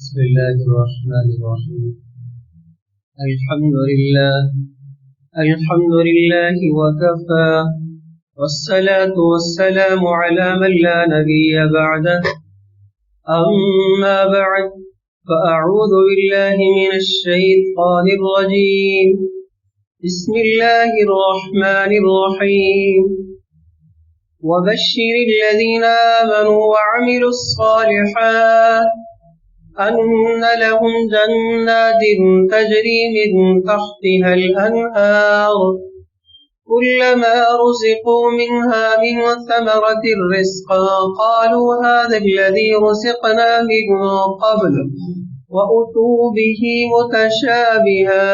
بسم الله الرحمن الرحيم. الحمد لله وكفى، والصلاة والسلام على من لا نبي بعده. أما بعد، فأعوذ بالله من الشيطان الرجيم. بسم الله الرحمن الرحيم. وبشر الذين آمنوا وعملوا الصالحات أن لهم جنات تجري من تحتها الأنهار كلما رزقوا منها من ثمرة رزقا قالوا هذا الذي رزقنا من قبل وأتوا به متشابها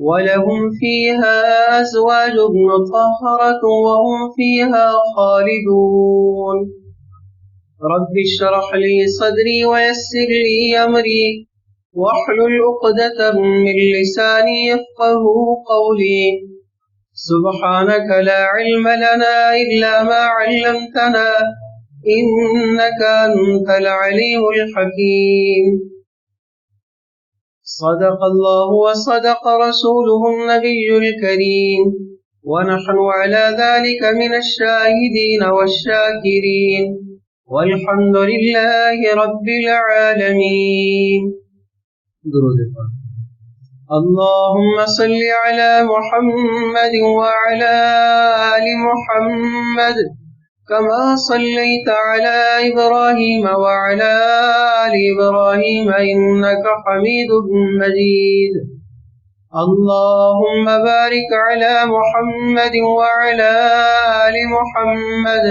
ولهم فيها أزواج مطهرة وهم فيها خالدون. رب اشرح لي صدري ويسر لي أمري واحلل عقدة من لساني يفقهوا قولي. سبحانك لا علم لنا إلا ما علمتنا إنك أنت العليم الحكيم. صدق الله وصدق رسوله النبي الكريم، ونحن على ذلك من الشاهدين والشاكرين، والحمد لله رب العالمين. درود پاک. اللهم صل على محمد وعلى آل محمد كما صليت على إبراهيم وعلى آل إبراهيم إنك حميد مجيد. اللهم بارك على محمد وعلى آل محمد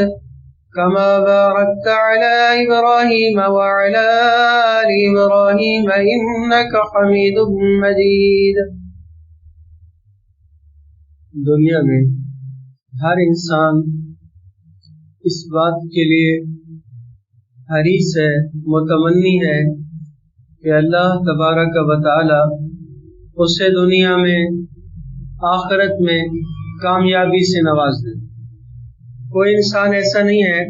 كما باركت على إبراهيم وعلى آل إبراهيم إنك حميد مجيد. دنیا میں ہر انسان اس بات کے لیے حریص ہے، متمنی ہے کہ اللہ تبارک و تعالی اسے دنیا میں آخرت میں کامیابی سے نواز دے. کوئی انسان ایسا نہیں ہے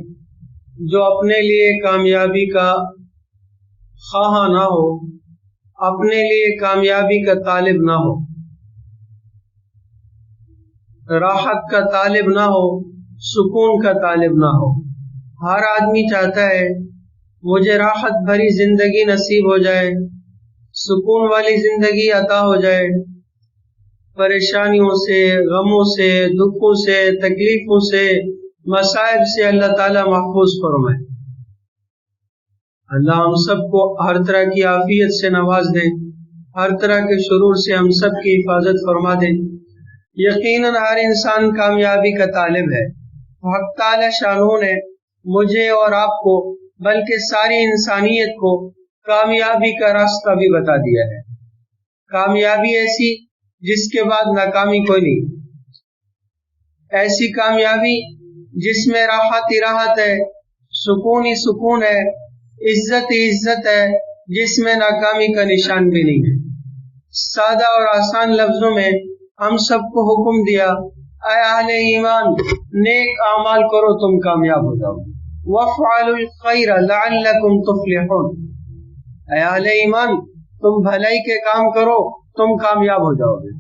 جو اپنے لیے کامیابی کا خواہاں نہ ہو، اپنے لیے کامیابی کا طالب نہ ہو، راحت کا طالب نہ ہو، سکون کا طالب نہ ہو. ہر آدمی چاہتا ہے مجھے راحت بھری زندگی نصیب ہو جائے، سکون والی زندگی عطا ہو جائے، پریشانیوں سے، غموں سے، دکھوں سے، تکلیفوں سے، مصائب سے اللہ تعالیٰ محفوظ فرمائے. اللہ ہم سب کو ہر طرح کی عافیت سے نواز دے، ہر طرح کے شرور سے ہم سب کی حفاظت فرما دے. یقیناً ہر انسان کامیابی کا طالب ہے. حق تعالی شانہ نے مجھے اور آپ کو بلکہ ساری انسانیت کو کامیابی کا راستہ بھی بتا دیا ہے. کامیابی ایسی جس کے بعد ناکامی کوئی نہیں، ایسی کامیابی جس میں راحت ہی راحت ہے، سکون ہی سکون ہے، عزت ہی عزت ہے، جس میں ناکامی کا نشان بھی نہیں ہے. سادہ اور آسان لفظوں میں ہم سب کو حکم دیا، اے اہل ایمان نیک اعمال کرو تم کامیاب ہو جاؤ. وَافْعَلُوا الْخَيْرَ لَعَلَّكُمْ تُفْلِحُونَ. اے اہل ایمان تم بھلائی کے کام کرو تم کامیاب ہو جاؤ گے.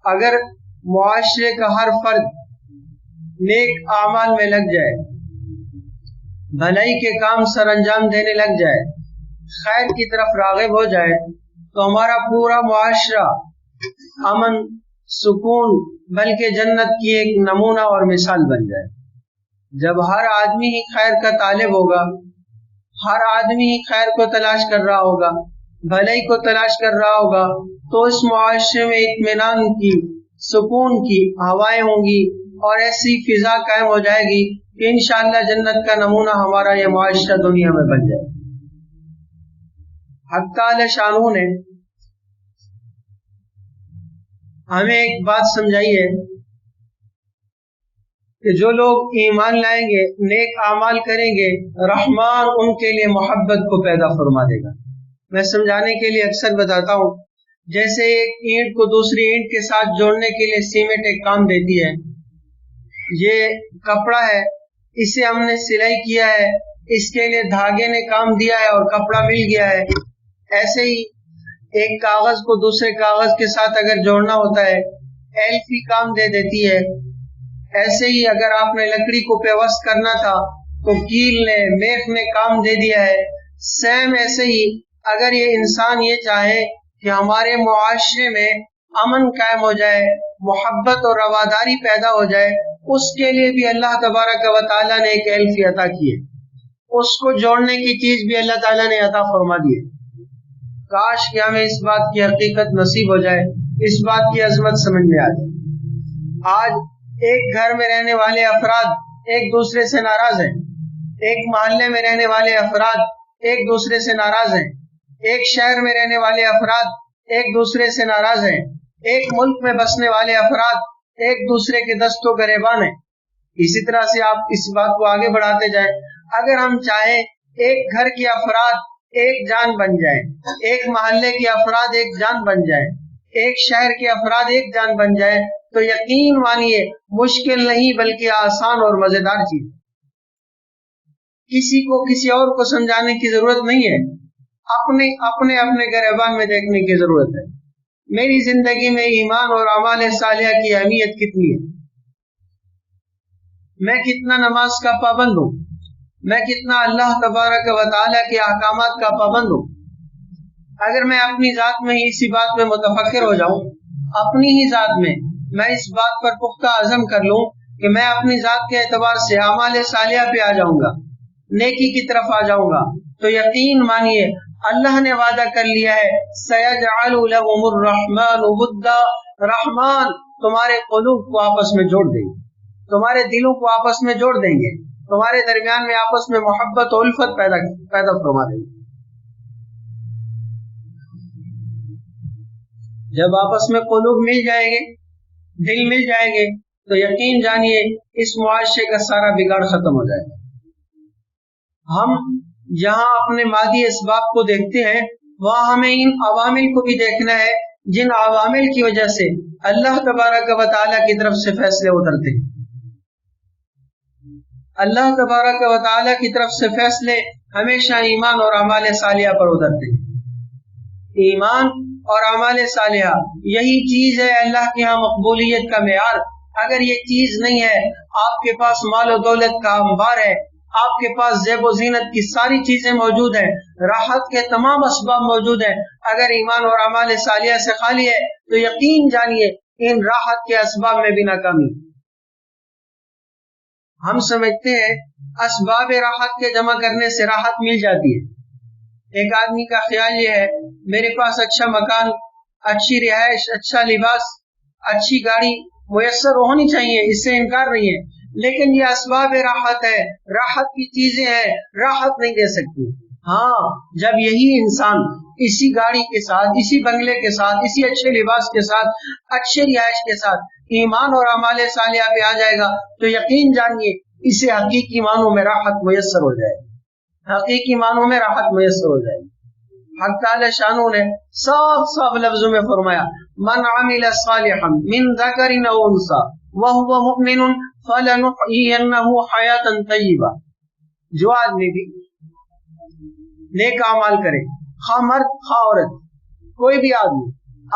اگر معاشرے کا ہر فرد نیک اعمال میں لگ جائے، بھلائی کے کام سر انجام دینے لگ جائے، خیر کی طرف راغب ہو جائے، تو ہمارا پورا معاشرہ امن، سکون، بلکہ جنت کی ایک نمونہ اور مثال بن جائے. جب ہر آدمی ہی خیر کا طالب ہوگا، ہر آدمی ہی خیر کو تلاش کر رہا ہوگا، بھلائی کو تلاش کر رہا ہوگا، تو اس معاشرے میں اطمینان کی، سکون کی ہوائیں ہوں گی اور ایسی فضا قائم ہو جائے گی کہ انشاءاللہ جنت کا نمونہ ہمارا یہ معاشرہ دنیا میں بن جائے. حق تعالی شانہ نے ہمیں ایک بات سمجھائی ہے کہ جو لوگ ایمان لائیں گے، نیک اعمال کریں گے، رحمان ان کے لیے محبت کو پیدا فرما دے گا. میں سمجھانے کے لیے اکثر بتاتا ہوں، جیسے ایک اینٹ کو دوسری اینٹ کے ساتھ جوڑنے کے لیے سیمنٹ ایک کام دیتی ہے. یہ کپڑا ہے، اسے ہم نے سلائی کیا ہے، اس کے لیے دھاگے نے کام دیا ہے اور کپڑا مل گیا ہے. ایسے ہی ایک کاغذ کو دوسرے کاغذ کے ساتھ اگر جوڑنا ہوتا ہے ایلفی کام دے دیتی ہے. ایسے ہی اگر آپ نے لکڑی کو پیوست کرنا تھا تو کیل نے میخ نے کام دے دیا ہے. سیم ایسے ہی اگر یہ انسان یہ چاہے کہ ہمارے معاشرے میں امن قائم ہو جائے, محبت اور رواداری پیدا ہو جائے, اس کے لیے بھی اللہ تبارک و تعالیٰ نے ایک ایلفی عطا کی ہے. اس کو جوڑنے کی چیز بھی اللہ تعالیٰ نے عطا فرما دی ہے. کاش کہ ہمیں اس بات کی حقیقت نصیب ہو جائے, اس بات کی عظمت سمجھ میں آ جائے. آج ایک گھر میں رہنے والے افراد ایک دوسرے سے ناراض ہیں, ایک محلے میں رہنے والے افراد ایک دوسرے سے ناراض ہیں, ایک شہر میں رہنے والے افراد ایک دوسرے سے ناراض ہیں, ایک ملک میں بسنے والے افراد ایک دوسرے کے دست و گریبان ہیں. اسی طرح سے آپ اس بات کو آگے بڑھاتے جائیں. اگر ہم چاہیں ایک گھر کے افراد ایک جان بن جائیں, ایک محلے کے افراد ایک جان بن جائیں, ایک شہر کے افراد ایک جان بن جائیں, تو یقین مانیے مشکل نہیں بلکہ آسان اور مزیدار چیز. کسی کو کسی اور کو سمجھانے کی ضرورت نہیں ہے, اپنے گریبان میں دیکھنے کی ضرورت ہے. میری زندگی میں ایمان اور اعمال صالحہ کی اہمیت کتنی ہے, میں کتنا نماز کا پابند ہوں, میں کتنا اللہ تبارک و تعالیٰ کے احکامات کا پابند ہوں. اگر میں اپنی ذات میں ہی اسی بات میں متفکر ہو جاؤں, اپنی ہی ذات میں اس بات پر پختہ عزم کر لوں کہ میں اپنی ذات کے اعتبار سے اعمال صالحہ پہ آ جاؤں گا, نیکی کی طرف آ جاؤں گا, تو یقین مانیے اللہ نے وعدہ کر لیا ہے سیجعل لهم الرحمن ودا, رحمان تمہارے قلوب کو آپس میں جوڑ دیں گے, تمہارے دلوں کو آپس میں جوڑ دیں گے, تمہارے درمیان میں آپس میں محبت و الفت پیدا فرما دیں گے. جب آپس میں قلوب مل جائیں گے, دل مل جائیں گے, تو یقین جانیے اس معاشرے کا سارا بگاڑ ختم ہو جائے گا. ہم جہاں اپنے مادی اسباب کو دیکھتے ہیں وہاں ہمیں ان عوامل کو بھی دیکھنا ہے جن عوامل کی وجہ سے اللہ تبارک و تعالیٰ کی طرف سے فیصلے اترتے ہیں. اللہ تبارک و تعالیٰ کی طرف سے فیصلے ہمیشہ ایمان اور اعمال صالحہ پر اترتے ہیں. ایمان اور اعمال صالحہ یہی چیز ہے اللہ کے ہاں مقبولیت کا معیار. اگر یہ چیز نہیں ہے, آپ کے پاس مال و دولت کا انبار ہے, آپ کے پاس زیب و زینت کی ساری چیزیں موجود ہیں, راحت کے تمام اسباب موجود ہیں, اگر ایمان اور اعمال صالحہ سے خالی ہے تو یقین جانیے ان راحت کے اسباب میں بھی ناکامی. ہم سمجھتے ہیں اسباب راحت کے جمع کرنے سے راحت مل جاتی ہے. ایک آدمی کا خیال یہ ہے میرے پاس اچھا مکان, اچھی رہائش, اچھا لباس, اچھی گاڑی میسر ہونی چاہیے, اس سے انکار نہیں ہے, لیکن یہ اسباب راحت ہے, راحت کی چیزیں ہیں, راحت نہیں دے سکتی. ہاں جب یہی انسان اسی گاڑی کے ساتھ, اسی بنگلے کے ساتھ, اسی اچھے لباس کے ساتھ, اچھے رہائش کے ساتھ ایمان اور اعمال صالحہ پہ آ جائے گا تو یقین جانیے اسے حقیقی معنوں میں راحت میسر ہو جائے گی, حقیقی معنوں میں راحت میسر ہو جائے گی. حق تعالی شانو نے صاف لفظوں میں فرمایا من عمل صالحا من ذکر او انثى وهو مؤمن فلنحيينه حیاتا طیبہ. جو آدمی بھی نیک اعمال کرے, خواہ مرد خواہ عورت, کوئی بھی آدمی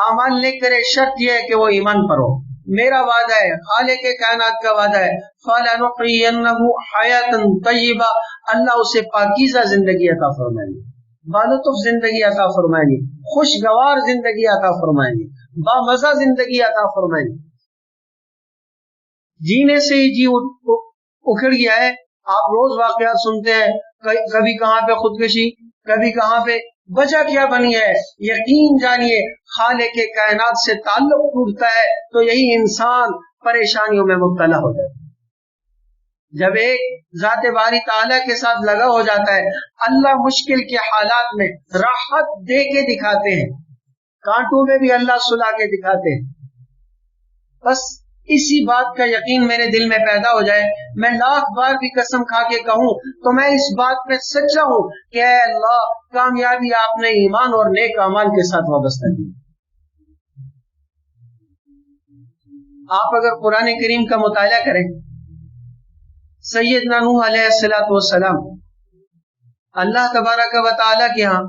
اعمال نیک کرے, شرط یہ ہے کہ وہ ایمان پر ہو. میرا وعدہ ہے, خالق کائنات کا وعدہ ہے, فلنحيينه حیاتا طیبہ, اللہ اسے پاکیزہ زندگی عطا فرمائیں گے, بالطف زندگی عطا فرمائیں گے, خوشگوار زندگی عطا فرمائیں گے, بامزہ زندگی عطا فرمائیں گے. جینے سے ہی جی اکھڑ گیا ہے. آپ روز واقعات سنتے ہیں, کبھی کہاں پہ خودکشی, کبھی کہاں پہ, وجہ کیا بنی ہے؟ یقین جانیے خالق کے کائنات سے تعلق ٹوٹتا ہے تو یہی انسان پریشانیوں میں مبتلا ہو جاتا ہے. جب ایک ذات باری تعالیٰ کے ساتھ لگا ہو جاتا ہے, اللہ مشکل کے حالات میں راحت دے کے دکھاتے ہیں, کانٹوں میں بھی اللہ سلا کے دکھاتے ہیں. بس اسی بات کا یقین میرے دل میں پیدا ہو جائے, میں لاکھ بار بھی قسم کھا کے کہوں تو میں اس بات پہ سچا ہوں کہ اے اللہ کامیابی آپ نے ایمان اور نیک اعمال کے ساتھ وابستہ کی. آپ اگر قرآن کریم کا مطالعہ کریں, سیدنا نوح علیہ السلام اللہ تبارک و تعالیٰ کے ہاں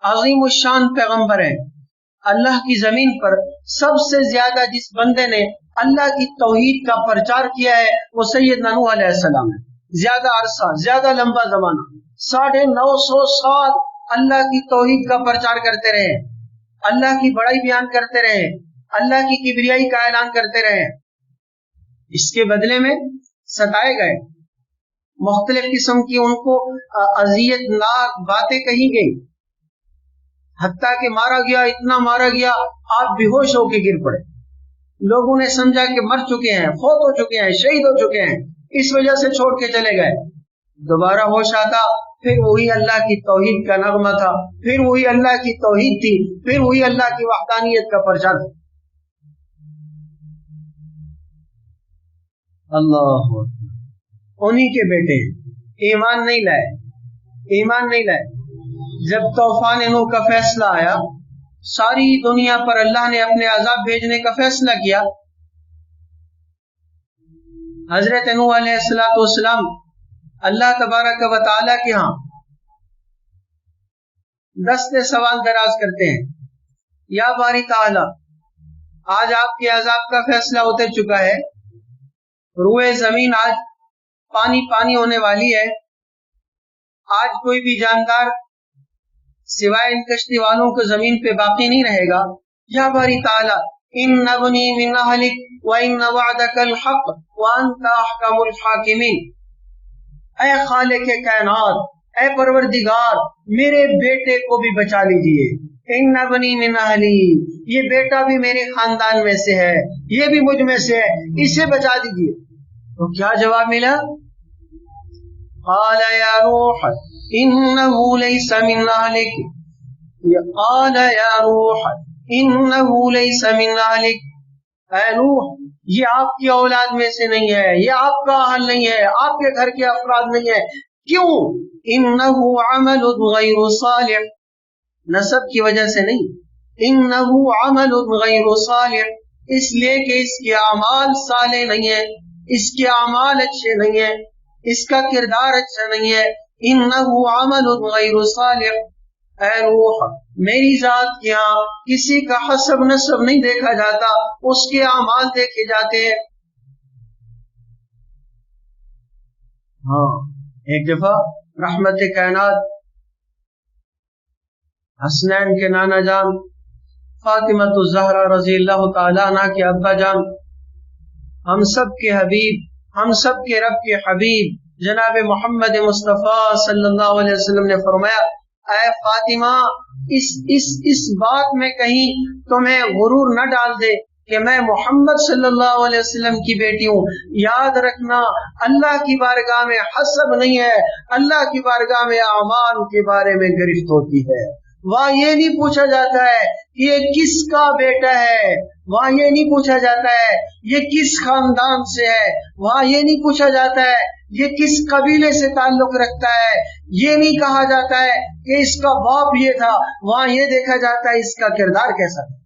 عظیم الشان پیغمبر ہیں. اللہ کی زمین پر سب سے زیادہ جس بندے نے اللہ کی توحید کا پرچار کیا ہے وہ سیدنا نوح علیہ السلام ہے. زیادہ عرصہ، زیادہ لمبا زمانہ، 950 سال اللہ کی توحید کا پرچار کرتے رہے، اللہ کی بڑائی بیان کرتے رہے، اللہ کی کبریائی کا اعلان کرتے رہے. اس کے بدلے میں ستائے گئے، مختلف قسم کی ان کو اذیت ناک باتیں کہی گئی، حتیٰ کہ مارا گیا، اتنا مارا گیا آپ بے ہوش ہو کے گر پڑے. لوگوں نے سمجھا کہ مر چکے ہیں، فوت ہو چکے ہیں، شہید ہو چکے ہیں، اس وجہ سے چھوڑ کے چلے گئے. دوبارہ ہوش آتا، پھر وہی اللہ کی توحید کا نغمہ تھا، پھر وہی اللہ کی توحید تھی، پھر وہی اللہ کی وحدانیت کا پرچار تھا. اللہ انہی کے بیٹے ایمان نہیں لائے، ایمان نہیں لائے. جب طوفان نوح کا فیصلہ آیا، ساری دنیا پر اللہ نے اپنے عذاب بھیجنے کا فیصلہ کیا. حضرت نوح علیہ السلام اللہ تبارک و تعالیٰ کے ہاں دستے سوال دراز کرتے ہیں، یا باری تعالیٰ آج آپ کے عذاب کا فیصلہ ہوتے چکا ہے، روئے زمین آج پانی پانی ہونے والی ہے، آج کوئی بھی جاندار سوائے ان کشتی والوں کو زمین پہ باقی نہیں رہے گا. یا باری تعالیٰ ان ابنی من اہلک وان وعدک الحق وانت احکم الحاکمین. اے خالق کائنات، اے پروردگار، میرے بیٹے کو بھی بچا لیجئے. ان ابنی من اہلی، یہ بیٹا بھی میرے خاندان میں سے ہے، یہ بھی مجھ میں سے ہے، اسے بچا دیجئے. تو کیا جواب ملا؟ قال یا روح انه ليس من اهلك، قال یا روح انه ليس من اهلك، اے نوح یہ آپ کی اولاد میں سے نہیں ہے، یہ آپ کا اہل نہیں ہے، آپ کے گھر کے افراد نہیں ہے. کیوں؟ انه عمل غیر صالح، نسب کی وجہ سے نہیں، انه عمل غیر صالح، اس لیے کہ اس کے اعمال صالح نہیں ہیں، اس کے اعمال اچھے نہیں ہیں، اس کا کردار اچھا نہیں ہے. انه عمل غیر صالح. اے روح، میری ذات کے ہاں کسی کا حسب نسب نہیں دیکھا جاتا، اس کے اعمال دیکھے جاتے ہیں. ہاں ایک دفعہ رحمت کائنات حسنین کے نانا جان فاطمۃ الزہرا رضی اللہ تعالیٰ عنہ کے ابا جان، ہم سب کے حبیب، ہم سب کے رب کے حبیب جناب محمد مصطفیٰ صلی اللہ علیہ وسلم نے فرمایا، اے فاطمہ اس بات میں کہیں تمہیں غرور نہ ڈال دے کہ میں محمد صلی اللہ علیہ وسلم کی بیٹی ہوں. یاد رکھنا اللہ کی بارگاہ میں حسب نہیں ہے، اللہ کی بارگاہ میں اعمال کے بارے میں گرفت ہوتی ہے. وہاں یہ نہیں پوچھا جاتا ہے کہ یہ کس کا بیٹا ہے، وہاں یہ نہیں پوچھا جاتا ہے یہ کس خاندان سے ہے، وہاں یہ نہیں پوچھا جاتا ہے یہ کس قبیلے سے تعلق رکھتا ہے، یہ نہیں کہا جاتا ہے کہ اس کا باپ یہ تھا، وہاں یہ دیکھا جاتا ہے اس کا کردار کیسا تھا.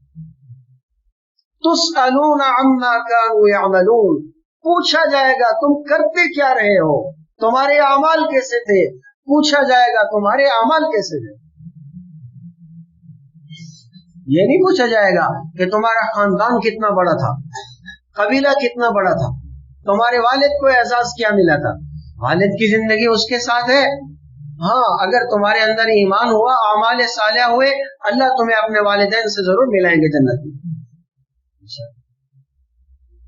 تسألون عما كانوا يعملون، پوچھا جائے گا تم کرتے کیا رہے ہو، تمہارے اعمال کیسے تھے، پوچھا جائے گا تمہارے اعمال کیسے تھے. یہ نہیں پوچھا جائے گا کہ تمہارا خاندان کتنا بڑا تھا، قبیلہ کتنا بڑا تھا، تمہارے والد کو اعزاز کیا ملا تھا. والد کی زندگی اس کے ساتھ ہے. ہاں اگر تمہارے اندر ایمان ہوا، اعمال صالحہ ہوئے، اللہ تمہیں اپنے والدین سے ضرور ملائیں گے جنت میں.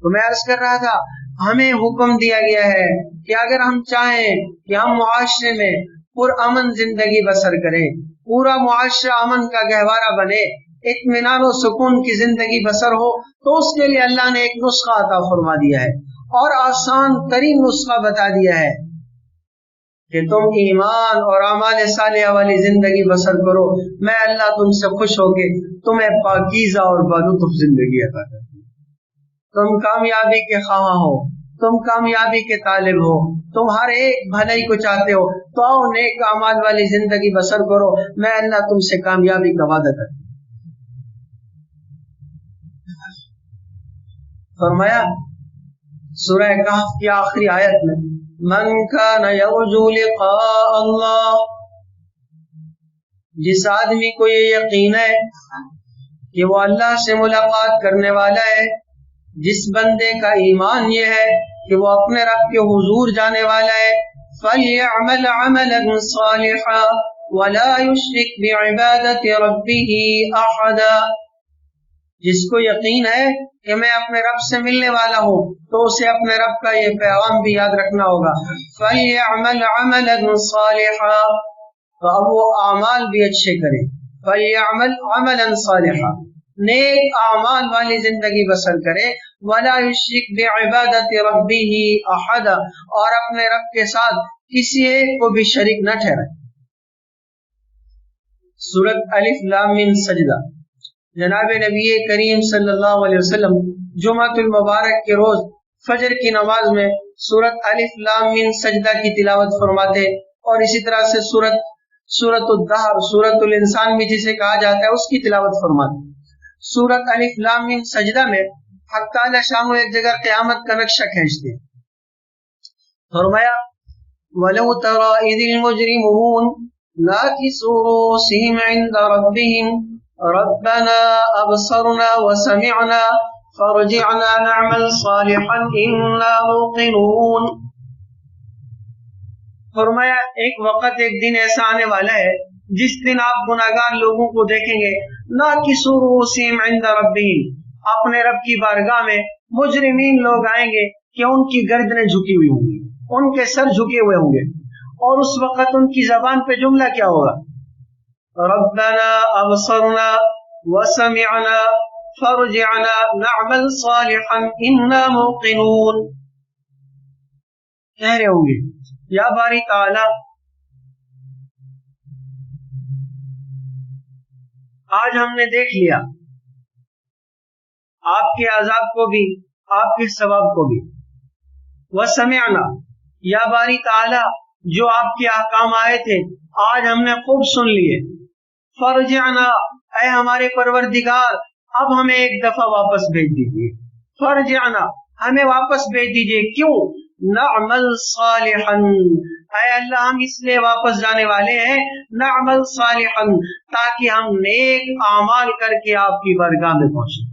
تو میں عرض کر رہا تھا ہمیں حکم دیا گیا ہے کہ اگر ہم چاہیں کہ ہم معاشرے میں پرامن زندگی بسر کریں، پورا معاشرہ امن کا گہوارہ بنے، اطمینان و سکون کی زندگی بسر ہو، تو اس کے لیے اللہ نے ایک نسخہ عطا فرما دیا ہے اور آسان ترین نسخہ بتا دیا ہے کہ تم ایمان اور اعمال صالحہ والی زندگی بسر کرو، میں اللہ تم سے خوش ہو کے تمہیں پاکیزہ اور بالطف زندگی عطا کروں. تم کامیابی کے خواہاں ہو، تم کامیابی کے طالب ہو، تم ہر ایک بھلائی کو چاہتے ہو، تو آؤ نیک اعمال والی زندگی بسر کرو، میں اللہ تم سے کامیابی کا وعدہ کرتا ہوں. فرمایا سورہ کہف کی آخری آیت میں، من کان یرجو لقاء اللہ، جس آدمی کو یہ یقین ہے کہ وہ اللہ سے ملاقات کرنے والا ہے، جس بندے کا ایمان یہ ہے کہ وہ اپنے رب کے حضور جانے والا ہے، فَلْيَعْمَلْ عَمَلًا صَالِحًا وَلَا يُشْرِكْ بِعِبَادَةِ رَبِّهِ أَحَدًا، جس کو یقین ہے کہ میں اپنے رب سے ملنے والا ہوں تو اسے اپنے رب کا یہ پیغام بھی یاد رکھنا ہوگا، فَلْيَعْمَلْ عَمَلًا صَالِحًا، تو اب وہ اعمال بھی اچھے کریں، فَلْيَعْمَلْ عَمَلًا صَالِحًا، نیک اعمال والی زندگی بسر کرے، وَلَا يُشْرِكْ بِعِبَادَةِ رَبِّهِ أَحَدًا، اور اپنے رب کے ساتھ کسی ایک کو بھی شریک نہ ٹھہرائے۔ سورۃ الف لام میم سجدہ۔ جناب نبی کریم صلی اللہ علیہ وسلم جمعۃ المبارک کے روز فجر کی نماز میں سورۃ الف لام میم سجدہ کی تلاوت فرماتے، اور اسی طرح سے سورۃ الدہر، سورۃ الانسان بھی جسے کہا جاتا ہے، اس کی تلاوت فرماتے۔ سورۃ الف لام میم سجدہ میں حق تعالی شانہ ایک جگہ قیامت کا نقشہ کھینچتے ہیں، فرمایا وَلَوْ تَرَىٰ إِذِ الْمُجْرِمُونَ نَاكِسُو رُءُوسِهِمْ عِندَ رَبِّهِمْ رَبَّنَا أَبْصَرْنَا وَسَمِعْنَا فَارْجِعْنَا نَعْمَلْ صَالِحًا إِنَّا مُوقِنُونَ۔ فرمایا ایک وقت، ایک دن ایسا آنے والا ہے جس دن آپ گناہگار لوگوں کو دیکھیں گے، نَاكِسُو رُءُوسِهِمْ عِندَ رَبِّهِمْ، اپنے رب کی بارگاہ میں مجرمین لوگ آئیں گے کہ ان کی گردنیں جھکی ہوئی ہوں گی، ان کے سر جھکے ہوئے ہوں گے، اور اس وقت ان کی زبان پہ جملہ کیا ہوگا؟ ربنا ابصرنا وسمعنا فرجعنا نعمل صالحا انا موقنون، کہہ رہے ہوں گے یا باری تعالی آج ہم نے دیکھ لیا آپ کے عذاب کو بھی، آپ کے ثواب کو بھی، وسمعنا، یا باری تعالی جو آپ کے احکام آئے تھے آج ہم نے خوب سن لیے، فرجعنا، اے ہمارے پروردگار اب ہمیں ایک دفعہ واپس بھیج دیجیے، فرجعنا، ہمیں واپس بھیج دیجیے، کیوں؟ نعمل صالحا، اے اللہ ہم اس لیے واپس جانے والے ہیں، نعمل صالحا، تاکہ ہم نیک اعمال کر کے آپ کی بارگاہ میں پہنچیں،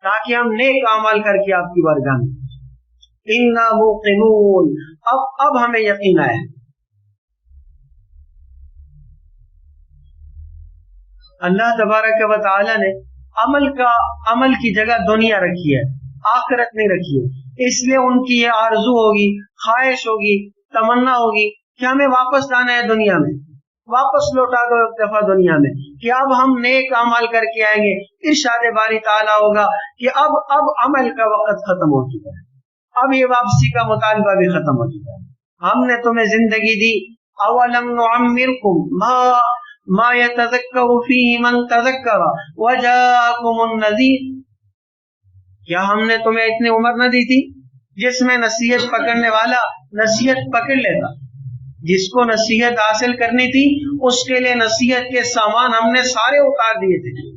تاکہ ہم نیک اعمال کر کے آپ کی بارگاہ میں پہنچیں۔ انا موقنون، اب ہمیں یقین آیا ہے۔ اللہ تبارک و تعالی نے عمل کی جگہ دنیا رکھی ہے، آخرت نہیں رکھی ہے، اس لیے ان کی یہ آرزو ہوگی، خواہش ہوگی، تمنا ہوگی کہ ہمیں واپس جانا ہے دنیا میں، واپس لوٹا دو ایک دفعہ دنیا میں، کہ اب ہم نیک اعمال کر کے آئیں گے۔ ارشاد باری تعالیٰ ہوگا کہ اب عمل کا وقت ختم ہو چکا ہے، اب یہ واپسی کا مطالبہ بھی ختم ہو چکا ہے، ہم نے تمہیں زندگی دی، اولم نعمرکم ما يتذکر فیہ من تذکر وجاءکم النذیر، کیا ہم نے تمہیں اتنی عمر نہ دی تھی جس میں نصیحت پکڑنے والا نصیحت پکڑ لیتا، جس کو نصیحت حاصل کرنی تھی اس کے لیے نصیحت کے سامان ہم نے سارے اتار دیے تھے۔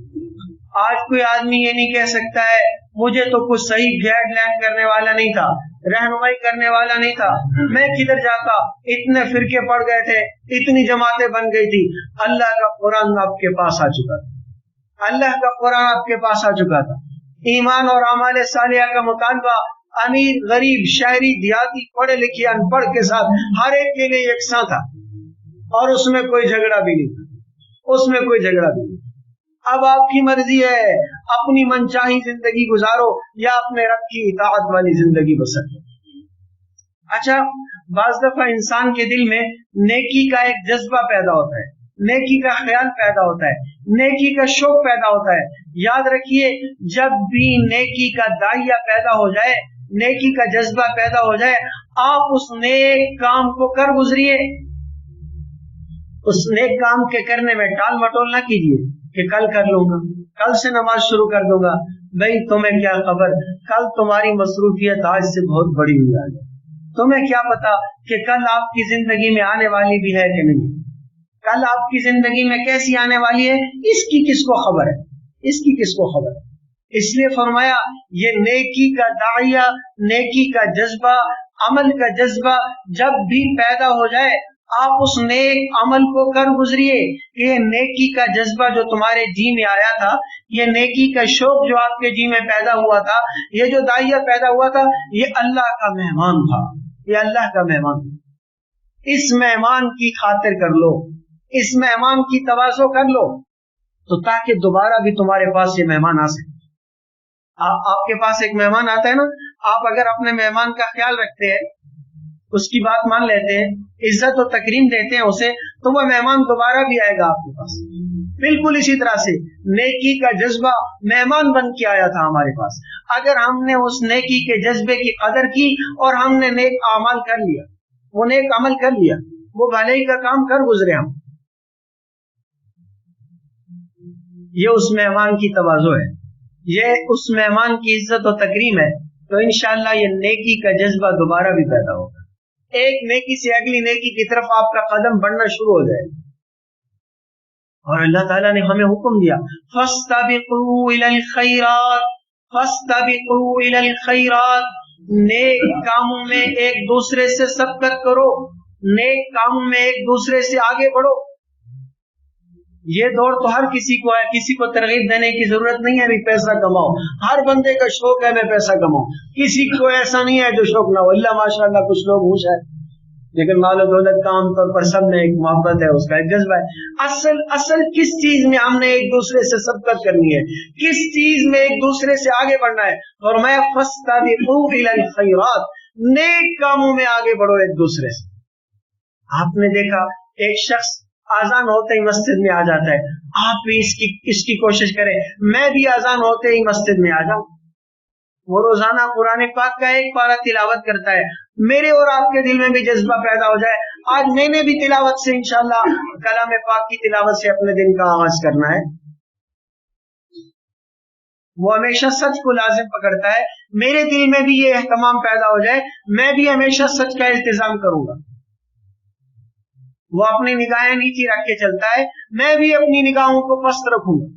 آج کوئی آدمی یہ نہیں کہہ سکتا ہے مجھے تو کچھ صحیح گائیڈ لائن کرنے والا نہیں تھا، رہنمائی کرنے والا نہیں تھا، میں کدھر جاتا، اتنے فرقے پڑ گئے تھے، اتنی جماعتیں بن گئی تھی۔ اللہ کا قرآن آپ کے پاس آ چکا تھا، اللہ کا قرآن آپ کے پاس آ چکا تھا۔ ایمان اور اعمال صالحہ کا مطالبہ امیر غریب شہری دیہاتی پڑھے لکھے ان پڑھ کے ساتھ ہر ایک کے لیے یکساں تھا، اور اس میں کوئی جھگڑا بھی نہیں تھا، اس میں کوئی جھگڑا بھی نہیں۔ اب آپ کی مرضی ہے، اپنی منچاہی زندگی گزارو یا اپنے رب کی اطاعت والی زندگی بسر کرو۔ اچھا، بعض دفعہ انسان کے دل میں نیکی کا ایک جذبہ پیدا ہوتا ہے، نیکی کا خیال پیدا ہوتا ہے، نیکی کا شوق پیدا ہوتا ہے۔ یاد رکھیے جب بھی نیکی کا داعیہ پیدا ہو جائے، نیکی کا جذبہ پیدا ہو جائے، آپ اس نیک کام کو کر گزریے، اس نیک کام کے کرنے میں ٹال مٹول نہ کیجیے کہ کل کر لوں گا، کل سے نماز شروع کر دوں گا۔ بھائی تمہیں کیا خبر، کل تمہاری مصروفیت آج سے بہت بڑی ہو جائے گی، تمہیں کیا پتا کہ کل آپ کی زندگی میں آنے والی بھی ہے کہ نہیں، کل آپ کی زندگی میں کیسی آنے والی ہے، اس کی کس کو خبر ہے، اس کی کس کو خبر ہے۔ اس لیے فرمایا یہ نیکی کا داعیہ، نیکی کا جذبہ، عمل کا جذبہ جب بھی پیدا ہو جائے، آپ اس نیک عمل کو کر گزریے کہ یہ نیکی کا جذبہ جو تمہارے جی میں آیا تھا، یہ نیکی کا شوق جو آپ کے جی میں پیدا ہوا تھا، یہ جو داعیہ پیدا ہوا تھا، یہ اللہ کا مہمان تھا، یہ اللہ کا مہمان تھا۔ اس مہمان کی خاطر کر لو، اس مہمان کی تواضع کر لو، تو تاکہ دوبارہ بھی تمہارے پاس یہ مہمان آ سکے۔ آپ کے پاس ایک مہمان آتا ہے نا، آپ اگر اپنے مہمان کا خیال رکھتے ہیں، اس کی بات مان لیتے ہیں، عزت و تکریم دیتے ہیں اسے، تو وہ مہمان دوبارہ بھی آئے گا آپ کے پاس۔ بالکل اسی طرح سے نیکی کا جذبہ مہمان بن کے آیا تھا ہمارے پاس۔ اگر ہم نے اس نیکی کے جذبے کی قدر کی اور ہم نے نیک اعمال کر لیا، وہ نیک عمل کر لیا، وہ بھلائی کا کام کر گزرے ہم، یہ اس مہمان کی تواضع ہے، یہ اس مہمان کی عزت و تکریم ہے، تو انشاءاللہ یہ نیکی کا جذبہ دوبارہ بھی پیدا ہوگا، ایک نیکی سے اگلی نیکی کی طرف آپ کا قدم بڑھنا شروع ہو جائے۔ اور اللہ تعالیٰ نے ہمیں حکم دیا فَاسْتَبِقُوا إِلَى الْخَيْرَاتِ، فَاسْتَبِقُوا إِلَى الْخَيْرَاتِ، نیک کاموں میں ایک دوسرے سے سبقت کرو، نیک کاموں میں ایک دوسرے سے آگے بڑھو۔ یہ دور تو ہر کسی کو ہے، کسی کو ترغیب دینے کی ضرورت نہیں ہے ابھی پیسہ کماؤ، ہر بندے کا شوق ہے میں پیسہ کماؤں، کسی کو ایسا نہیں ہے جو شوق نہ ہو، اللہ ماشاء اللہ کچھ لوگ ہوش ہے، لیکن مال و دولت کا عام طور پر سب میں ایک محبت ہے، اس کا ایک جذبہ ہے۔ اصل کس چیز میں ہم نے ایک دوسرے سے سبقت کرنی ہے، کس چیز میں ایک دوسرے سے آگے بڑھنا ہے، اور میں فَاسْتَبِقُوا إِلَى الْخَيْرَاتِ، نیک کاموں میں آگے بڑھو ایک دوسرے سے۔ آپ نے دیکھا ایک شخص آزان ہوتے ہی مسجد میں آ جاتا ہے، آپ بھی اس کی کوشش کریں میں بھی آزان ہوتے ہی مسجد میں آ جاؤں۔ وہ روزانہ قرآن پاک کا ایک پارہ تلاوت کرتا ہے، میرے اور آپ کے دل میں بھی جذبہ پیدا ہو جائے، آج میں نے بھی تلاوت سے انشاءاللہ کلام پاک کی تلاوت سے اپنے دن کا آغاز کرنا ہے۔ وہ ہمیشہ سچ کو لازم پکڑتا ہے، میرے دل میں بھی یہ اہتمام پیدا ہو جائے، میں بھی ہمیشہ سچ کا التزام کروں گا۔ وہ اپنی نگاہیں نیچی رکھ کے چلتا ہے، میں بھی اپنی نگاہوں کو پست رکھوں گا۔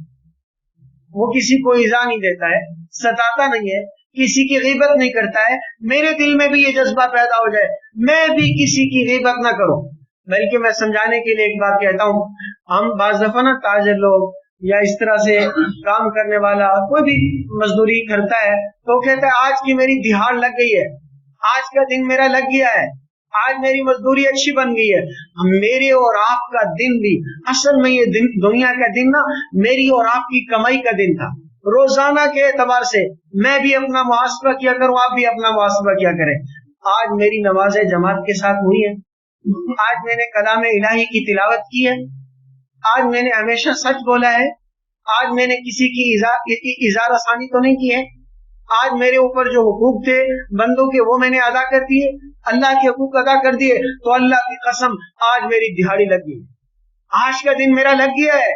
وہ کسی کو ایذا نہیں دیتا ہے، ستاتا نہیں ہے، کسی کی غیبت نہیں کرتا ہے، میرے دل میں بھی یہ جذبہ پیدا ہو جائے، میں بھی کسی کی غیبت نہ کروں۔ بلکہ میں سمجھانے کے لیے ایک بات کہتا ہوں، ہم بعض دفعہ نا تاجر لوگ یا اس طرح سے کام کرنے والا کوئی بھی مزدوری کرتا ہے تو کہتا ہے آج کی میری دہاڑ لگ گئی ہے، آج کا دن میرا لگ گیا ہے، آج میری مزدوری اچھی بن گئی ہے۔ میرے اور آپ کا دن بھی اصل میں یہ دن دنیا کا دن نا میری اور آپ کی کمائی کا دن تھا۔ روزانہ کے اعتبار سے میں بھی اپنا محاسبہ کیا کروں، آپ بھی اپنا محاسبہ کیا کریں۔ آج میری نماز جماعت کے ساتھ ہوئی ہے، آج میں نے کلام الہی کی تلاوت کی ہے، آج میں نے ہمیشہ سچ بولا ہے، آج میں نے کسی کی اظہار ثانی تو نہیں کی ہے، آج میرے اوپر جو حقوق تھے بندوں کے وہ میں نے ادا کر دیے، اللہ کے حقوق ادا کر دیے، تو اللہ کی قسم آج میری دہاڑی لگ گئی، آج کا دن میرا لگ گیا ہے۔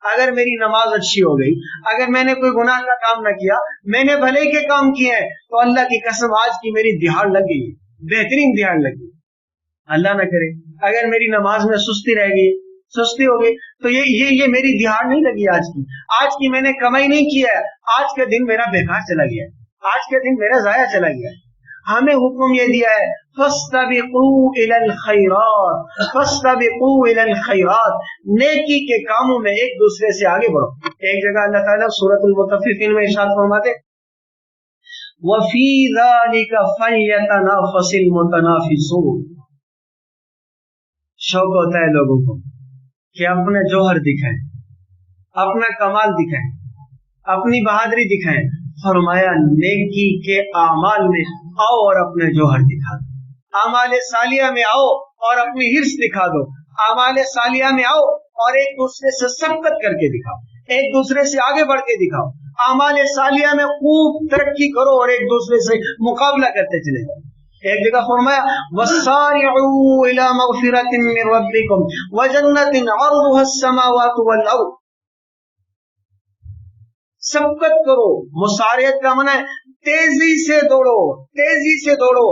اگر میری نماز اچھی ہو گئی، اگر میں نے کوئی گناہ کا کام نہ کیا، میں نے بھلے کے کام کیے ہیں، تو اللہ کی قسم آج کی میری دہاڑ لگ گئی، بہترین دہاڑ لگ گئی۔ اللہ نہ کرے اگر میری نماز میں سستی رہ گئی، سستی ہو گئی، تو یہ میری دہاڑ نہیں لگی، آج کی میں نے کمائی نہیں کیا ہے، آج کا دن میرا بیکار چلا گیا ہے، آج کا دن میرا ضائع چلا گیا ہے۔ ہمیں حکم یہ دیا ہے فَاسْتَبِقُوا إِلَى الْخَيْرَاتِ، فَاسْتَبِقُوا إِلَى الْخَيْرَاتِ، نیکی کے کاموں میں ایک دوسرے سے آگے بڑھو۔ ایک جگہ اللہ تعالیٰ سورۃ المطففین میں ارشاد فرماتے وَفِي ذَلِكَ فَلْيَتَنَافَسِ الْمُتَنَافِسُونَ، شوق ہوتا ہے لوگوں کو کہ اپنے جوہر دکھائیں، اپنا کمال دکھائیں، اپنی بہادری دکھائیں۔ فرمایا نیکی کے اعمال میں آؤ اور اپنے جوہر دکھا دو، اعمال صالحہ میں آؤ اور اپنی حرص دکھا دو، اعمال صالحہ میں آؤ اور ایک دوسرے سے سبقت کر کے دکھاؤ، ایک دوسرے سے آگے بڑھ کے دکھاؤ، اعمال صالحہ میں خوب ترقی کرو اور ایک دوسرے سے مقابلہ کرتے چلے جاؤ۔ ایک جگہ فرمایا وَسَارِعُوا إِلَى مَغْفِرَةٍ مِّن رَبِّكُمْ وَجَنَّةٍ عَرْضُهَا السَّمَاوَاتُ وَالْأَرْضُ، سبقت کرو، مسارعت کا معنی ہے تیزی سے دوڑو، تیزی سے دوڑو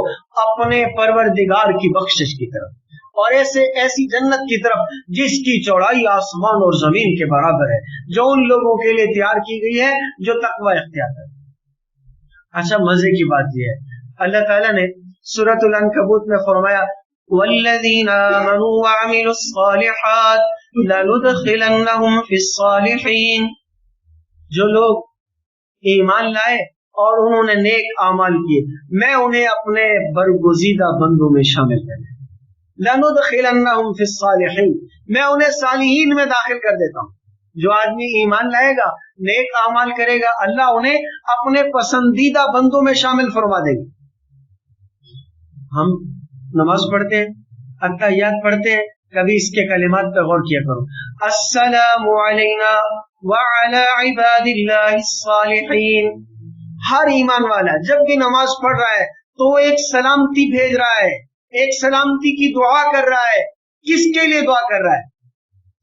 اپنے پروردگار کی بخشش کی طرف اور ایسی جنت کی طرف جس کی چوڑائی آسمان اور زمین کے برابر ہے، جو ان لوگوں کے لیے تیار کی گئی ہے جو تقوی اختیار کرے۔ اچھا مزے کی بات یہ ہے اللہ تعالیٰ نے سورۃ العنکبوت میں فرمایا والذین آمنوا وعملوا الصالحات لندخلنہم فی الصالحین، جو لوگ ایمان لائے اور انہوں نے نیک اعمال کیے میں انہیں اپنے برگزیدہ بندوں میں شامل کروں. لندخلنہم فی الصالحین، میں انہیں صالحین میں داخل کر دیتا ہوں. جو آدمی ایمان لائے گا نیک اعمال کرے گا اللہ انہیں اپنے پسندیدہ بندوں میں شامل فرما دے گا. ہم نماز پڑھتے ہیں، اتحیات پڑھتے ہیں، کبھی اس کے کلمات پہ غور کیا کرو. السلام علینا وعلی عباد اللہ الصالحین. ہر ایمان والا جب بھی نماز پڑھ رہا ہے تو وہ ایک سلامتی بھیج رہا ہے، ایک سلامتی کی دعا کر رہا ہے. کس کے لیے دعا کر رہا ہے؟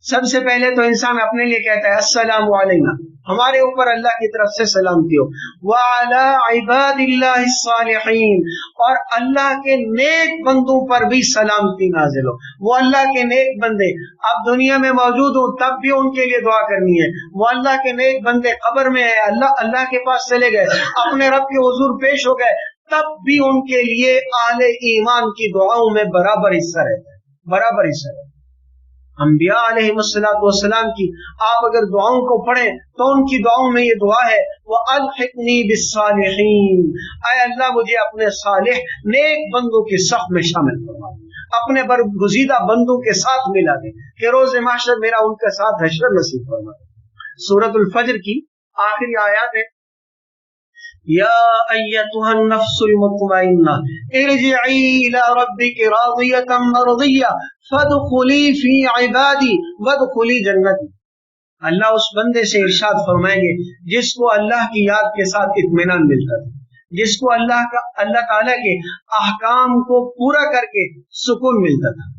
سب سے پہلے تو انسان اپنے لیے کہتا ہے السلام علینا، ہمارے اوپر اللہ کی طرف سے سلامتی ہو. وعلی عباد اللہ الصالحین، اور اللہ کے نیک بندوں پر بھی سلامتی نازل ہو. وہ اللہ کے نیک بندے اب دنیا میں موجود ہوں تب بھی ان کے لیے دعا کرنی ہے. وہ اللہ کے نیک بندے قبر میں ہیں، اللہ کے پاس چلے گئے، اپنے رب کے حضور پیش ہو گئے، تب بھی ان کے لیے اہل ایمان کی دعاؤں میں برابر حصہ رہتا ہے، برابر حصہ رہتا ہے. انبیاء علیہ السلام کی آپ اگر دعاؤں کو پڑھیں تو ان کی دعاؤں میں یہ دعا ہے وَأَلْحِقْنِي بِالصَّالِحِينَ، اے اللہ مجھے اپنے صالح نیک بندوں کے صف میں شامل فرما، اپنے برگزیدہ بندوں کے ساتھ ملا دے کہ روز محشر میرا ان کے ساتھ حشر نصیب فرما. سورۃ الفجر کی آخری آیات ہے یا ایتها النفس المطمئنہ ارجعی الی ربک راضیۃ مرضیہ فادخلی فی عبادی وادخلی جنتی. اللہ اس بندے سے ارشاد فرمائیں گے جس کو اللہ کی یاد کے ساتھ اطمینان ملتا تھا، جس کو اللہ تعالیٰ کے احکام کو پورا کر کے سکون ملتا تھا،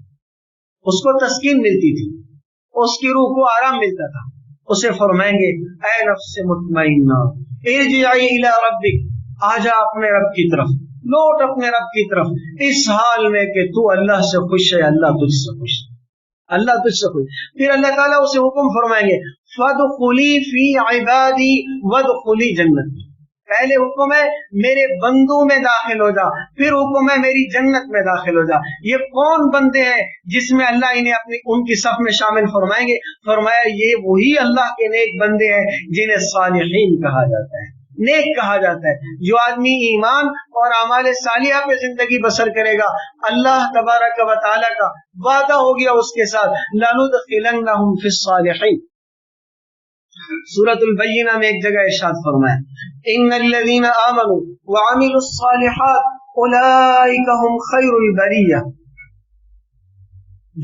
اس کو تسکین ملتی تھی، اس کی روح کو آرام ملتا تھا، اسے فرمائیں گے اے نفس مطمئنہ ارجعی الی ربک، آجا اپنے رب کی طرف، لوٹ اپنے رب کی طرف، اس حال میں کہ تو اللہ سے خوش ہے، اللہ تجھ سے خوش ہے، اللہ تجھ سے خوش. پھر اللہ تعالیٰ اسے حکم فرمائیں گے فادخلی فی عبادی وادخلی جنتی. پہلے حکم ہے میرے بندوں میں داخل ہو جا، پھر حکم ہے میری جنت میں داخل ہو جا. یہ کون بندے ہیں جس میں اللہ انہیں ان کی صف میں شامل فرمائیں گے؟ فرمایا یہ وہی اللہ کے نیک بندے ہیں جنہیں صالحین کہا جاتا ہے، نیک کہا جاتا ہے. جو آدمی ایمان اور اعمال صالحہ پہ زندگی بسر کرے گا اللہ تبارک و تعالیٰ کا وعدہ ہو گیا اس کے ساتھ لندخلنہم فی الصالحین. سورۃ البینہ میں ایک جگہ ارشاد فرمایا ان الذین آمنوا وعملوا الصالحات اولئک هم خیر البریہ.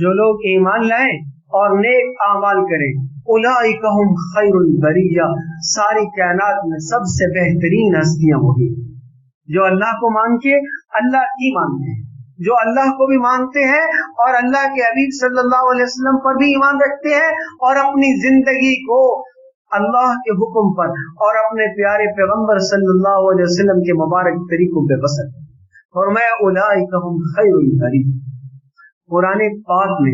جو لوگ ایمان لائیں اور نیک اعمال کریں اولئک هم خیر البریہ، ساری کائنات میں سب سے بہترین ہستیاں وہی جو اللہ کو مان کے اللہ کی مانتے ہیں، جو اللہ کو بھی مانتے ہیں اور اللہ کے حبیب صلی اللہ علیہ وسلم پر بھی ایمان رکھتے ہیں اور اپنی زندگی کو اللہ کے حکم پر اور اپنے پیارے پیغمبر صلی اللہ علیہ وسلم کے مبارک طریقوں پہ بسر. فرمایا اولئک هم خیر البریہ. قرآن پاک میں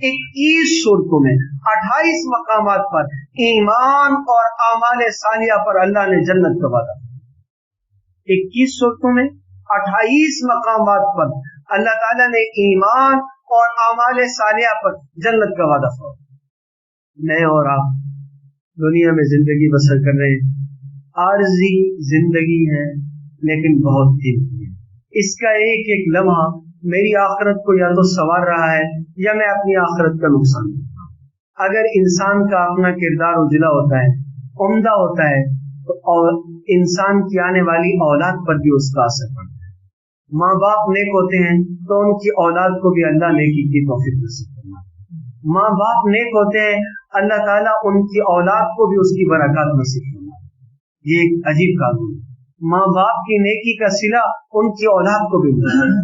21 صورتوں میں 28 مقامات پر ایمان اور اعمال صالحہ پر اللہ نے جنت کا وعدہ. 21 صورتوں میں 28 مقامات پر اللہ تعالیٰ نے ایمان اور اعمال صالحہ پر جنت کا وعدہ فرمایا. میں اور آپ دنیا میں زندگی بسر کر رہے ہیں، عارضی زندگی ہے لیکن بہت قیمتی ہے. اس کا ایک ایک لمحہ میری آخرت کو یا تو سنوار رہا ہے یا میں اپنی آخرت کا نقصان کرتا ہوں. اگر انسان کا اپنا کردار اجلا ہوتا ہے، عمدہ ہوتا ہے، اور انسان کی آنے والی اولاد پر بھی اس کا اثر پڑتا ہے. ماں باپ نیک ہوتے ہیں تو ان کی اولاد کو بھی اللہ نیکی کی توفیق نصیب کرنا. ماں باپ نیک ہوتے ہیں اللہ تعالیٰ ان کی اولاد کو بھی اس کی برکات نصیب کرنا. یہ ایک عجیب قانون ہے. ماں باپ کی نیکی کا صلہ ان کی اولاد کو بھی ملتا ہے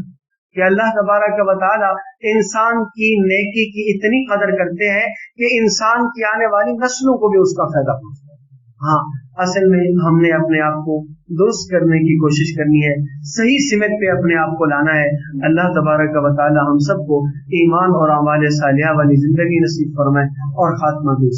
کہ اللہ تبارک و تعالیٰ انسان کی نیکی کی اتنی قدر کرتے ہیں کہ انسان کی آنے والی نسلوں کو بھی اس کا فائدہ پہنچتا ہے. ہاں اصل میں ہم نے اپنے آپ کو درست کرنے کی کوشش کرنی ہے، صحیح سمت پہ اپنے آپ کو لانا ہے. اللہ تبارک و تعالی ہم سب کو ایمان اور اعمال صالحہ والی زندگی نصیب فرمائے اور خاتمہ بھی